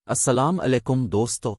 السلام علیکم دوستو،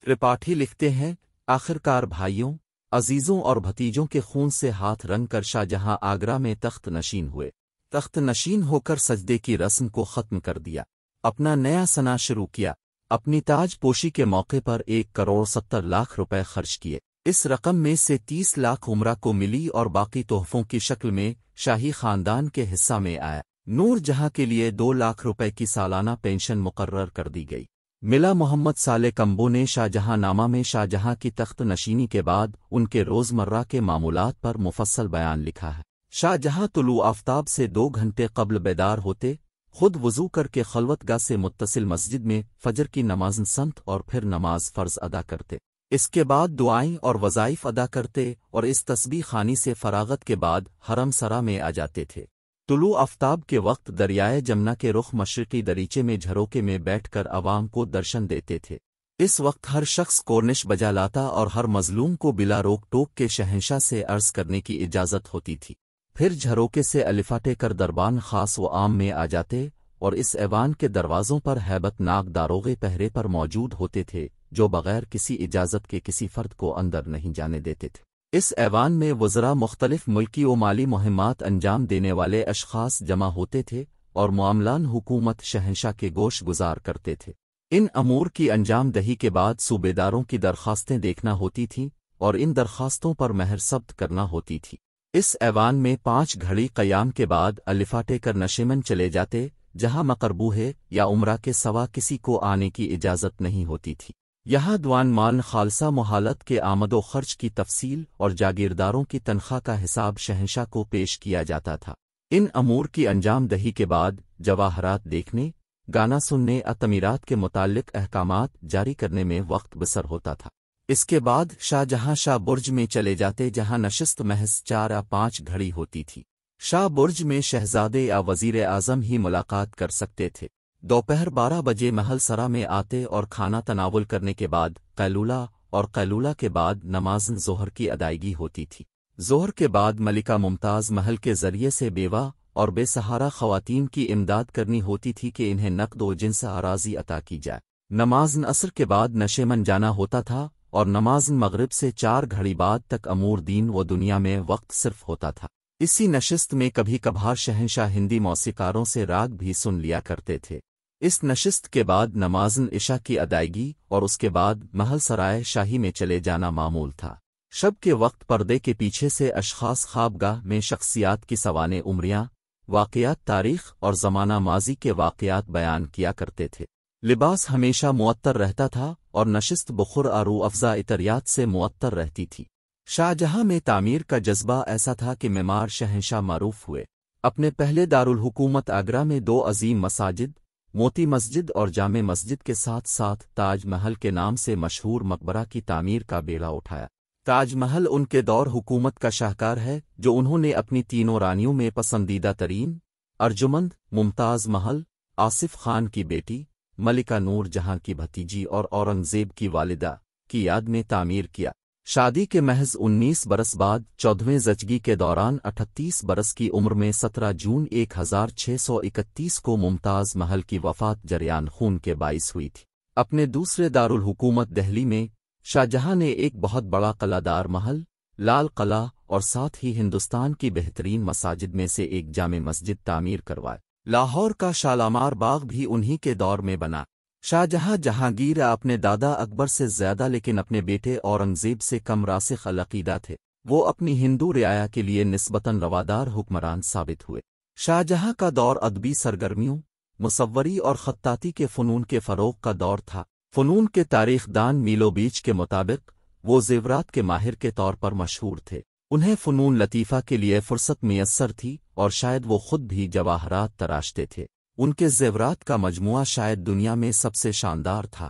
ترپاٹھی لکھتے ہیں آخرکار بھائیوں، عزیزوں اور بھتیجوں کے خون سے ہاتھ رنگ کر شاہ جہاں آگرہ میں تخت نشین ہوئے۔ تخت نشین ہو کر سجدے کی رسم کو ختم کر دیا، اپنا نیا ثنا شروع کیا۔ اپنی تاج پوشی کے موقع پر 1,70,00,000 روپے خرچ کیے۔ اس رقم میں سے 30 لاکھ عمرہ کو ملی اور باقی تحفوں کی شکل میں شاہی خاندان کے حصہ میں آیا۔ نور جہاں کے لیے 2 لاکھ روپے کی سالانہ پینشن مقرر کر دی گئی۔ ملا محمد صالح کمبو نے شاہ جہاں نامہ میں شاہ جہاں کی تخت نشینی کے بعد ان کے روزمرہ کے معمولات پر مفصل بیان لکھا ہے۔ شاہ جہاں طلوع آفتاب سے 2 گھنٹے قبل بیدار ہوتے، خود وضو کر کے خلوت گاہ سے متصل مسجد میں فجر کی نماز سنت اور پھر نماز فرض ادا کرتے۔ اس کے بعد دعائیں اور وظائف ادا کرتے اور اس تسبیح خوانی سے فراغت کے بعد حرم سرا میں آ جاتے تھے۔ طلوع آفتاب کے وقت دریائے جمنا کے رخ مشرقی دریچے میں جھروکے میں بیٹھ کر عوام کو درشن دیتے تھے۔ اس وقت ہر شخص کورنش بجا لاتا اور ہر مظلوم کو بلا روک ٹوک کے شہنشاہ سے عرض کرنے کی اجازت ہوتی تھی۔ پھر جھروکے سے الفاٹے کر دربان خاص و عام میں آ جاتے اور اس ایوان کے دروازوں پر ہیبت ناک داروغے پہرے پر موجود ہوتے تھے جو بغیر کسی اجازت کے کسی فرد کو اندر نہیں جانے دیتے تھے۔ اس ایوان میں وزراء مختلف ملکی و مالی مہمات انجام دینے والے اشخاص جمع ہوتے تھے اور معاملان حکومت شہنشاہ کے گوش گزار کرتے تھے۔ ان امور کی انجام دہی کے بعد صوبیداروں کی درخواستیں دیکھنا ہوتی تھیں اور ان درخواستوں پر مہر ثبت کرنا ہوتی تھی۔ اس ایوان میں 5 گھڑی قیام کے بعد الفاٹے کر نشیمن چلے جاتے جہاں مقربوہ یا عمرہ کے سوا کسی کو آنے کی اجازت نہیں ہوتی تھی۔ یہاں دوان مال خالصہ محالت کے آمد و خرچ کی تفصیل اور جاگیرداروں کی تنخواہ کا حساب شہنشاہ کو پیش کیا جاتا تھا۔ ان امور کی انجام دہی کے بعد جواہرات دیکھنے، گانا سننے، تعمیرات کے متعلق احکامات جاری کرنے میں وقت بسر ہوتا تھا۔ اس کے بعد شاہ جہاں شاہ برج میں چلے جاتے جہاں نشست محض 4 یا 5 گھڑی ہوتی تھی۔ شاہ برج میں شہزادے یا وزیر اعظم ہی ملاقات کر سکتے تھے۔ دوپہر 12 بجے محل سرا میں آتے اور کھانا تناول کرنے کے بعد قیلولہ اور قیلولہ کے بعد نماز ظہر کی ادائیگی ہوتی تھی۔ ظہر کے بعد ملکہ ممتاز محل کے ذریعے سے بیوہ اور بے سہارا خواتین کی امداد کرنی ہوتی تھی کہ انہیں نقد و جنس اراضی عطا کی جائے۔ نماز عصر کے بعد نشیمن جانا ہوتا تھا اور نماز مغرب سے 4 گھڑی بعد تک امور دین و دنیا میں وقت صرف ہوتا تھا۔ اسی نشست میں کبھی کبھار شہنشاہ ہندی موسیقاروں سے راگ بھی سن لیا کرتے تھے۔ اس نشست کے بعد نماز عشاء کی ادائیگی اور اس کے بعد محل سرائے شاہی میں چلے جانا معمول تھا۔ شب کے وقت پردے کے پیچھے سے اشخاص خوابگاہ میں شخصیات کی سوانح عمریاں، واقعات تاریخ اور زمانہ ماضی کے واقعات بیان کیا کرتے تھے۔ لباس ہمیشہ معطر رہتا تھا اور نشست بخور روح افزا عطریات سے معطر رہتی تھی۔ شاہ جہاں میں تعمیر کا جذبہ ایسا تھا کہ معمار شہنشاہ معروف ہوئے۔ اپنے پہلے دارالحکومت آگرہ میں 2 عظیم مساجد، موتی مسجد اور جامع مسجد کے ساتھ ساتھ تاج محل کے نام سے مشہور مقبرہ کی تعمیر کا بیڑا اٹھایا۔ تاج محل ان کے دور حکومت کا شاہکار ہے جو انہوں نے اپنی 3 رانیوں میں پسندیدہ ترین ارجمند، ممتاز محل، آصف خان کی بیٹی، ملکہ نور جہاں کی بھتیجی اور اورنگزیب کی والدہ کی یاد میں تعمیر کیا۔ شادی کے محض 19 برس بعد 14ویں زچگی کے دوران 38 برس کی عمر میں 17 جون 1631 کو ممتاز محل کی وفات جریان خون کے باعث ہوئی تھی۔ اپنے دوسرے دارالحکومت دہلی میں شاہ جہاں نے ایک بہت بڑا قلعہ دار محل، لال قلعہ اور ساتھ ہی ہندوستان کی بہترین مساجد میں سے ایک جامع مسجد تعمیر کروائے۔ لاہور کا شالامار باغ بھی انہی کے دور میں بنا۔ شاہ جہاں جہانگیر اپنے دادا اکبر سے زیادہ لیکن اپنے بیٹے اورنگزیب سے کم راسخ العقیدہ تھے۔ وہ اپنی ہندو رعایا کے لیے نسبتاً روادار حکمران ثابت ہوئے۔ شاہ جہاں کا دور ادبی سرگرمیوں، مصوری اور خطاطی کے فنون کے فروغ کا دور تھا۔ فنون کے تاریخ دان میلو بیچ کے مطابق وہ زیورات کے ماہر کے طور پر مشہور تھے۔ انہیں فنون لطیفہ کے لیے فرصت میسر تھی اور شاید وہ خود بھی جواہرات تراشتے تھے۔ ان کے زیورات کا مجموعہ شاید دنیا میں سب سے شاندار تھا۔